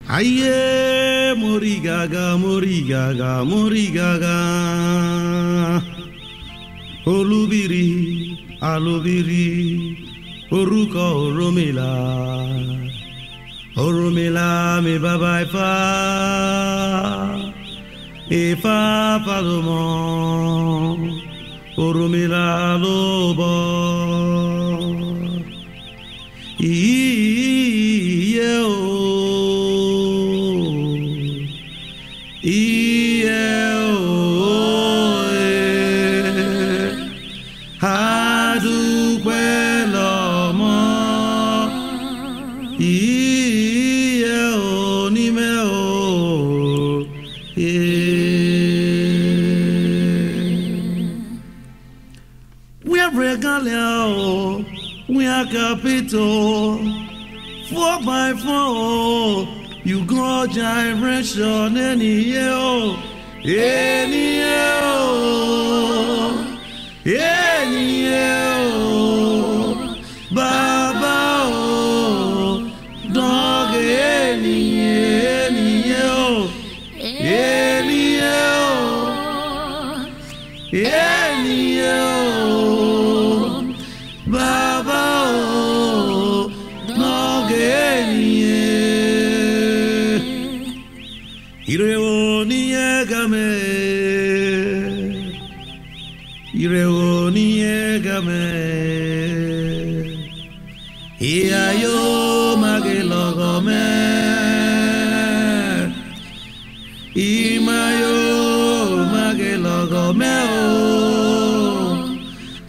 Aye, Morigaga, Morigaga, Morigaga. Olubiri, Alubiri, Oruko, Oromila. Oromila, me baba Ifa Palomo. Oromila, Lobo. We are capital 4x4. You grow gyration any year, any year, Baba, dog, any year, any year, Baba, dog, any year. Ireoni egame, Ireoni egame. Iayo magelogome, Imayo magelogome o,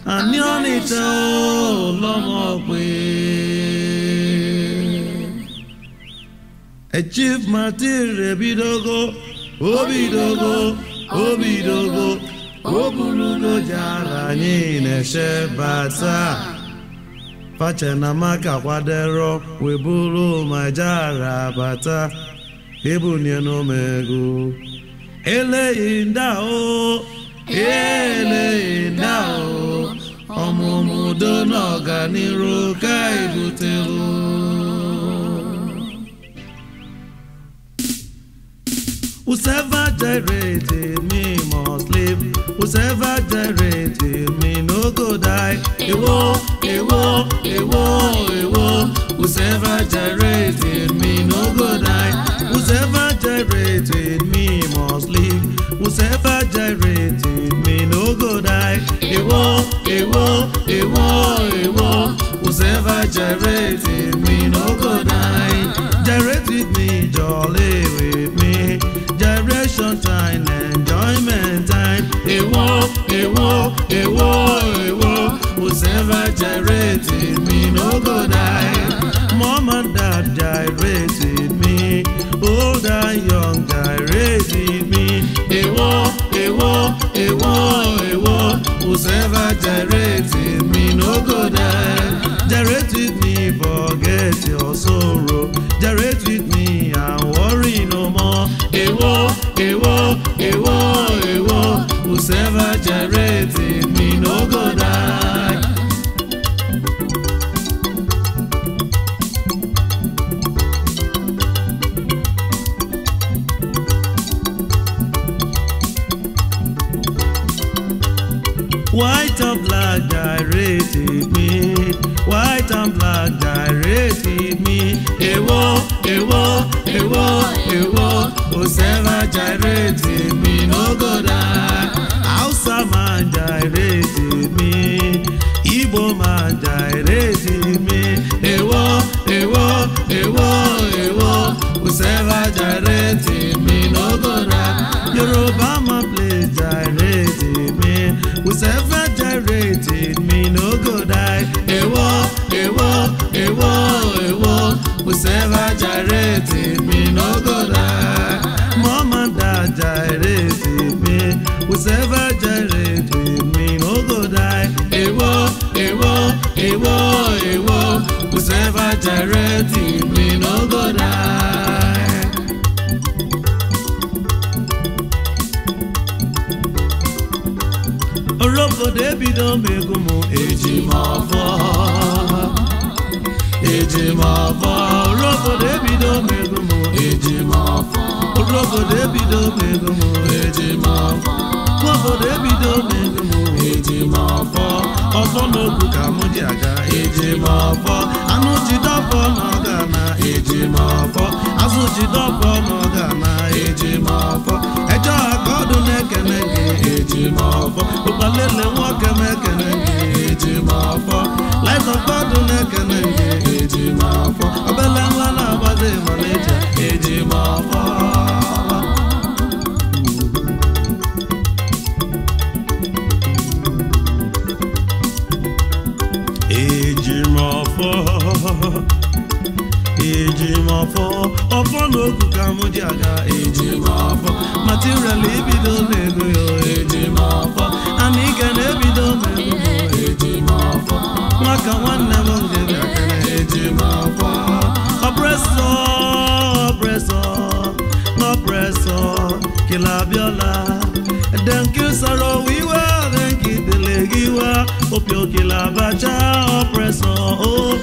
Anionita o lomokwe. Achieve matire bidogo, obidogo, obidogo, obulugo jara nyine shebata. Fachena maka kwadero webulu majara bata ebunye no mego eleinda o omumu no ganiro kai butelo. Whoever directed me must live. Whoever directed me no go die. Ewo. Whoever directed me no go die. Whoever directed me must live. Whoever directed me no go die. Ewo. Whoever directed me no go die. Directed me jolly with me. Direction time, enjoyment time. Ewo. Whoever directed me no go die. Mom and dad directed me. Old and young directed me. Ewo. Whoever directed me no go die. Directed me forget your sorrow. Directed me and worry no more. Ewo. Whoever directed me no go die. White and black directed me. White and black directed me. Ewo. Whoever directed me no go die. Hausa man directed me. Igbo man directed me. Ewo. Whoever directed me no go die. Yoruba man place directed me. Whoever directed me no go die. Ewo. Whoever directed me no go die. Mom and dad directed me. Whoever directed me no go die. Ewo. Whoever directed me no go die. Oroko debido megumu ejimafo. Oroko debido megumu ejimafo. obodo ebido mego m eji m ọfọ obodo ebido mego m eji m ọfọ ọfọ n'okwu ka m ji aga eji m ọfọ anụ jidọfọ n'ọga na eji m ọfọ azụ jidọfọ n'ọga na eji m ọfọ ẹjọ́ akọọdụ na-ekene gị eji m ọfọ ụkpalele nwoke m ekene gị eji m ọfọ light of God na-ekene gị eji m ọfọ obele nwa na-agbazi mọleja eji m ọfọ ọfọ n'okwu ka m ji aga eji m ọfọ material ebido n'ego yo eji m ọfọ ana ike na-ebido n'ego m eji m ọfọ nwaka nwanne m ngebe akara eji m ọfọ oppressor kilabiola thank you saro wiwa thank you delegiwa opio kilabacha oppressors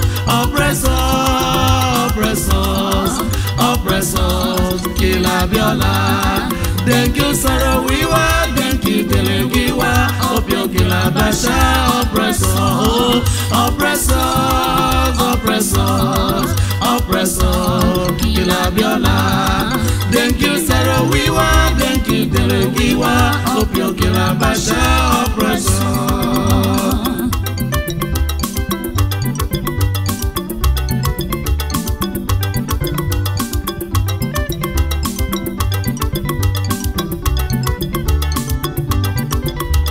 kilabiola thank you saro wiwa thank you delegiwa opio kilabacha oppressors kilabiola thank you saro wiwa thank you delegiwa opio kilabacha oppressor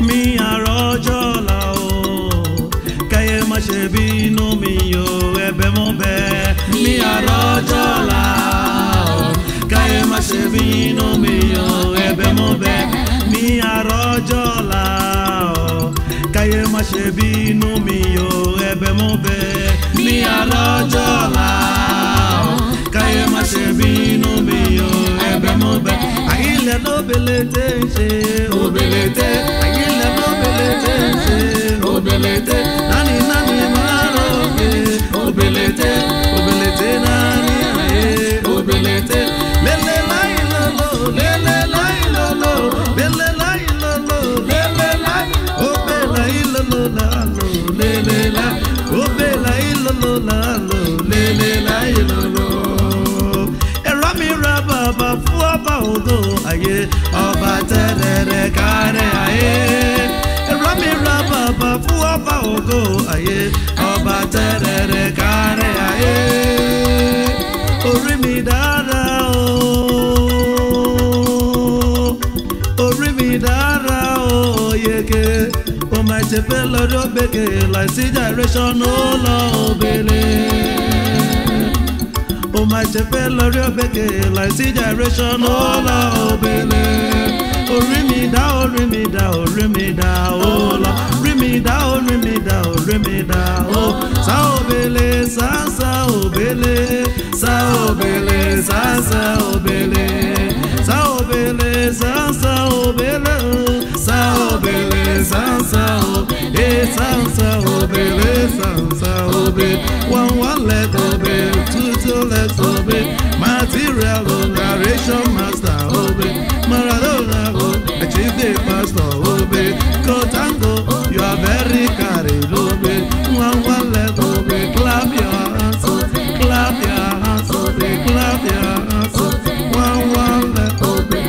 mi àrọ́jọ́lá o káyé má ṣe bínú mi o ẹ̀bẹ̀ mo bẹ̀. mi àrọ́jọ́lá o káyé má ṣe bínú mi o ẹ̀bẹ̀ mo bẹ̀. mi àrọ́jọ́lá o káyé má ṣe bínú mi o ẹ̀bẹ̀ mo bẹ̀. mi àrọ́jọ́lá o káyé má ṣe bínú mi o ẹ̀bẹ̀ mo bẹ̀. àyílẹ̀ ló belete ṣe òbelete. Obelete, nani maroke. Obelete, nani aye. Obelete, lele lai lolo, lele lai lolo, lele lai lolo, lele lai. Obelai lolo lalo, lele lai. Obelai lolo lalo, lele lai lolo. Erami rababa fu ọba ogo aye, ọba terere kare aye. Rami rababa fu ọba ogo aye, ọba terere kare aye. Orí mi dára o, orí mi dára o yeke. O ma ṣe fẹ́ lọ́dọ̀ gbèké láìsí direction ó lọ òbèlè. O ma ṣe fẹ́ lọ́dọ̀ gbèké láìsí direction ó lọ òbèlè. Orí mi dá, orí mi dá, orí mi dá, ó lọ. Orí mi dá, orí mi dá, orí mi dá, ó. Sá òbèlè, sá òbèlè, sá òbèlè, sá òbèlè, sá òbèlè, sá òbèlè, sá òbèlè, sá òbèlè, sá òbèlè, sá òbèlè. One leg òbèlè, two legs òbèlè. Material operation master òbèlè. Maradona achieve the pastor obey. Go tango, you are very carried obey. One leg obey. Clap your hands, clap your hands, clap your hands. One leg obey.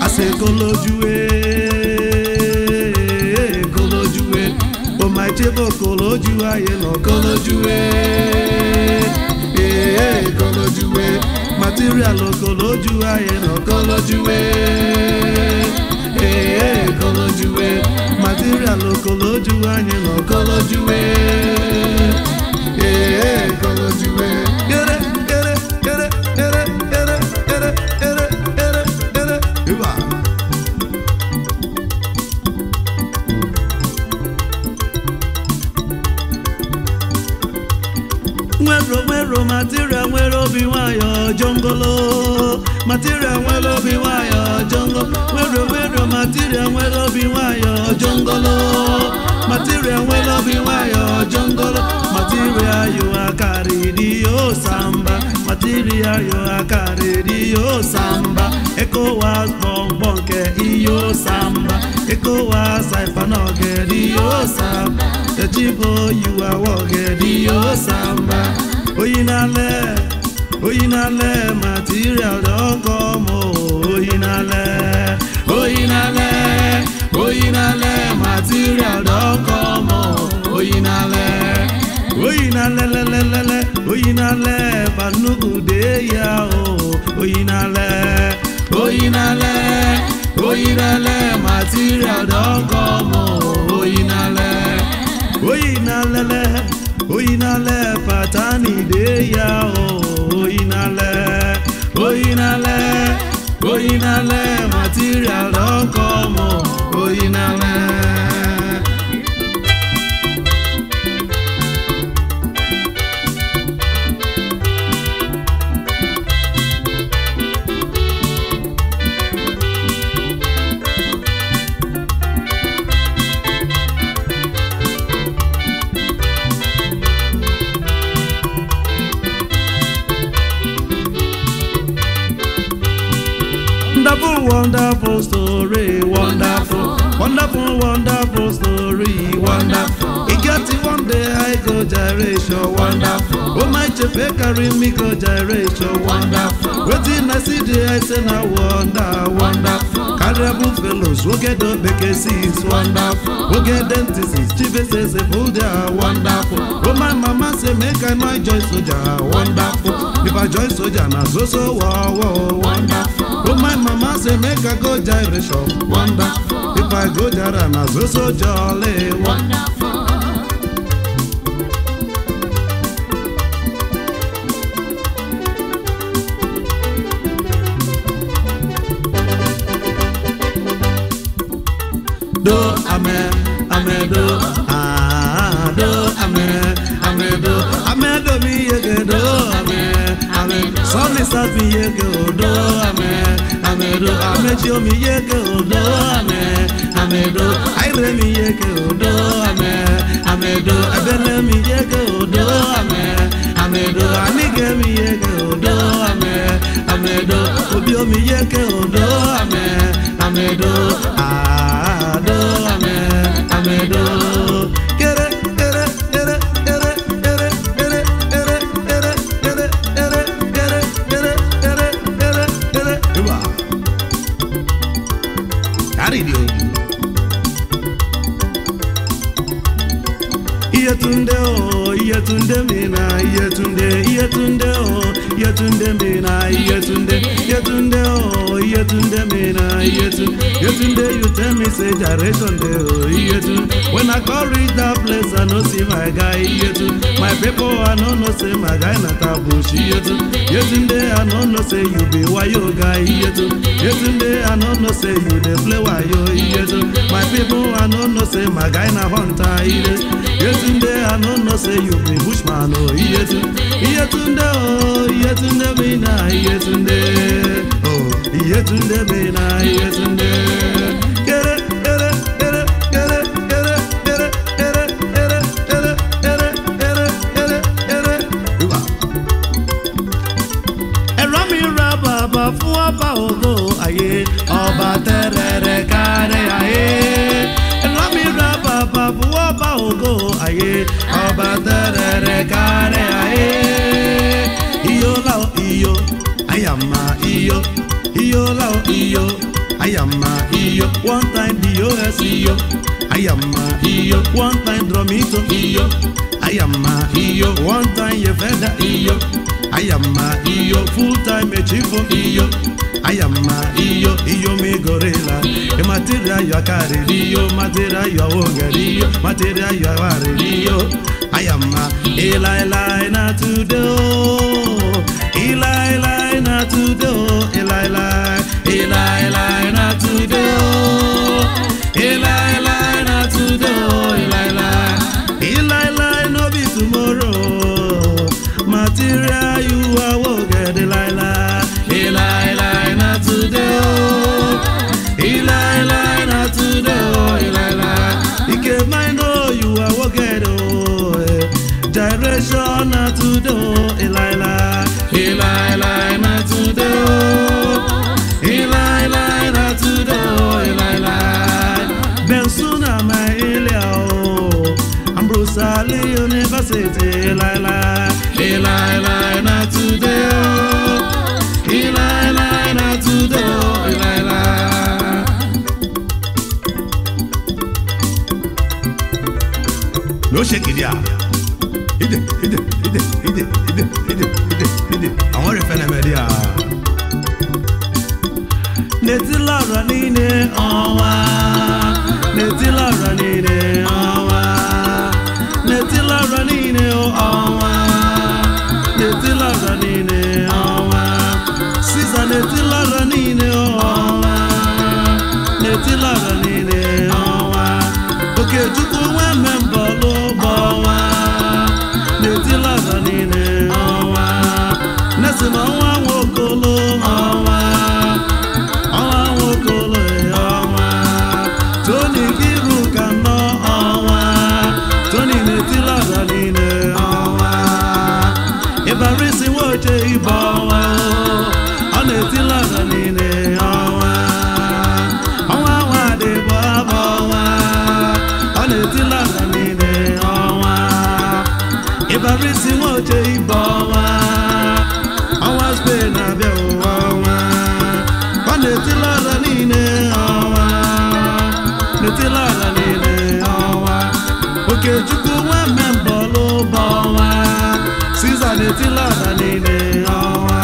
I say kolojue. Oh my chibo kolojue, you know kolojue. Kolojue. Material kolojue, you know kolojue. Kolojue. Material kolojue, you know kolojue. Kolojue. Get it. Nwero material nwere obi nwayọ jongolo. Material nwere obi nwayọ jongolo. Nwero material nwere obi nwayọ jongolo. Material nwere obi nwayọ jongolo. Material you are carried yo samba. Material you are carried iyo samba ECOWAS bonke iyo samba ECOWAS ifanoge iyo samba ejibo you are woge iyo samba oyinale material don come oyinale material don come oyinale banugu de ya oyinale material don come oyinale patani de ya oyinale material don come oyinale. Wonderful story, wonderful story, wonderful. It got it one day I go gyration, wonderful. Oh my chefe carry me go gyration, wonderful. Waiting I see the I say na wonderful. Caribou fellows, we get the BKCs, wonderful. We get dentists, chief says a Buddha, wonderful. Oh my mama say make I my joy soldier, wonderful. If I joy soldier na so wow, wonderful. Oh my mama say make I go gyration, wonderful. If I go gyra na so jolly, wonderful. Do ame do do mi yege do ame Sonny start mi yege do ame do Chio mi yege do ame do Aire mi yege do ame do Ebele mi yege do ame do Anige mi yege do ame do Obio mi yege do ame do do ame do Yetunde mina yetunde mina yetunde mina yetunde you tell me say gyration dey yetunde when I call reach that place I no see my guy yetunde my people I no know say my guy na tabushi yetunde I no know say you be wayo guy yetunde I no know say you dey play wayo yetunde my people I no know say my guy na hunter yetunde I no know say you be bushman oh yetunde mina yetunde mina yetunde Fuapa ogo aye oba terere kare aye Lami raba fuapa ogo aye oba terere kare aye Iyo lao iyo ayama iyo lao iyo ayama iyo one time DOS iyo ayama iyo one time drumito iyo ayama iyo one time yefeda iyo ayama iyo full time echifo iyo ayama iyo mi gorilla e material yo carry iyo material yo ogeri material yo wari iyo ayama ila na today ila na today ila na today ila na today ila no be tomorrow material you are woge Delilah na today na today Ike mind oh you are woge gyration na today na today Idia. Ide. I want to find a media. Netila ranine awa. Netila ranine awa. Netila ranine awa. Netila ranine awa. Sisa netila ranine awa. Netila ranine awa. Okay, chuku wa membolo bawa. Netila ranine awa. Nesima wa wokolo awa. Awa wokolo awa. Tony Giruka no awa. Tony netila ranine awa. Ibarisi wote ibawa. Netila ranine awa. Awa wa de babawa. Netila ranine awa. Ibarisi wote ibawa. Awa spena be awa. Netila ranine awa. Netila ranine awa. Okay, chuku wa membolo bawa. Siza netila ranine awa.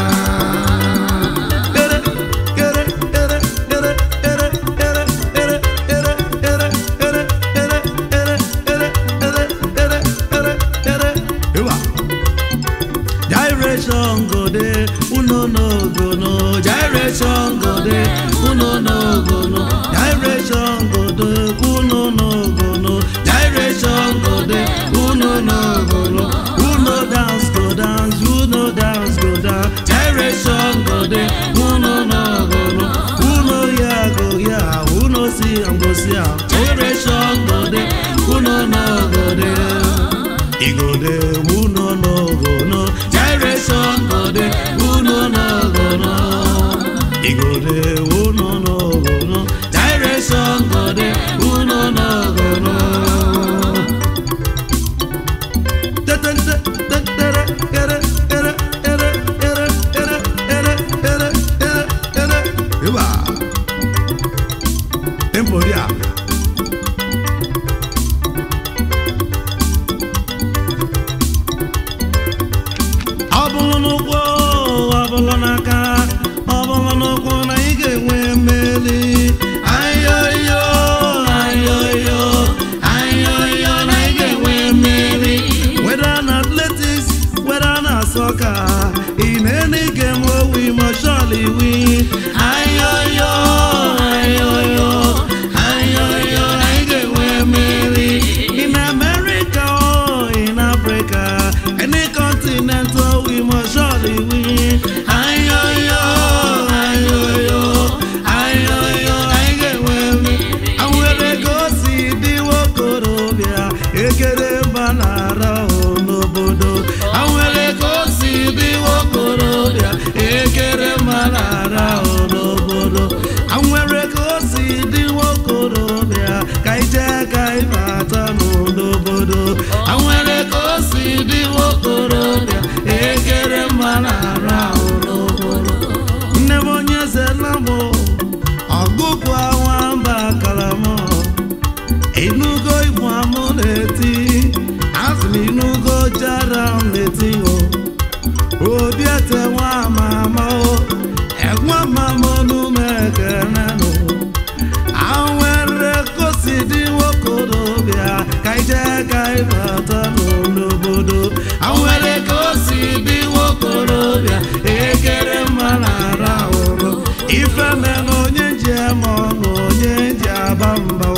Gyration go de, uno no go no. Gyration go de, uno no go no. Gyration go de, uno no go no. Gyration go de, uno no go no. Uno dance go dance, uno dance go dance. Gyration go de, uno no go no. Uno ya go ya, uno see am go see am. Gyration go de, uno no go de. He go de, uno no go no. Gyration go de, uno no go no. He go de, uno no go no. Gyration go de, uno no go no. Temporia. In any game where we must surely win. Ayo-yo, ayo-yo, ayo-yo, I get where Mary. In America or in Africa, any continent where we must surely win. Ayo-yo, ayo-yo, ayo-yo, I get where Mary. And where they go see the Wokorobia, Ekere Banara Onobodo. And where they go see the Wokorobia, Ekere Banara Onobodo. And where they go see the Wokorobia, Kaite Kaibata Onobodo. And where they go see the Wokorobia, Ekere Banara Onobodo. Never knew Zelamo, Agukwa Wamba Kalamo. Inugo Iwamoneti, Asmi Nugo Jaram Netio. Obiate wa mama o, Egwa mama nu mekenano. Awere kosidi Wokorobia, Kaite Kaibata Onobodo. Awere kosidi Wokorobia, Ekere Manara Oro. Ife meno nyenje mono nyenje abamba o.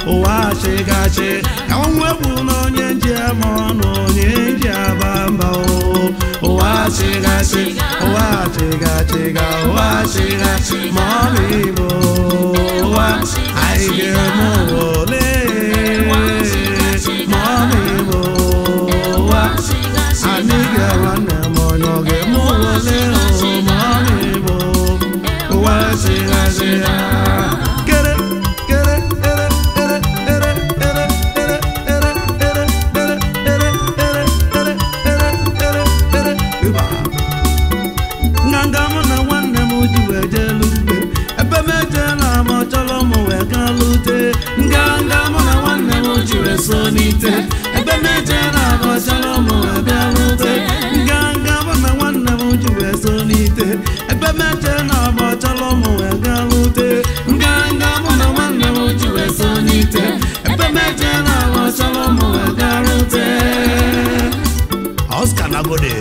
Owa shigashi, Onwe buno nyenje mono nyenje abamba o. Owa shigashi, owa shigachiga, owa shigashi, mommy mo. Owa aige mo ole, mommy mo. Owa anige wane mo nyoge mo ole, mommy mo. Owa shigashi, get it. Ebe meje na mọchọrọ m wee galute nganga mụ na nwanne m jiri so n'ite ebe meje na mọchọrọ m wee galute nganga mụ na nwanne m jiri so n'ite ebe meje na mọchọrọ m wee galute nganga mụ na nwanne m jiri so n'ite ebe meje na mọchọrọ m wee galute Oscar Nagode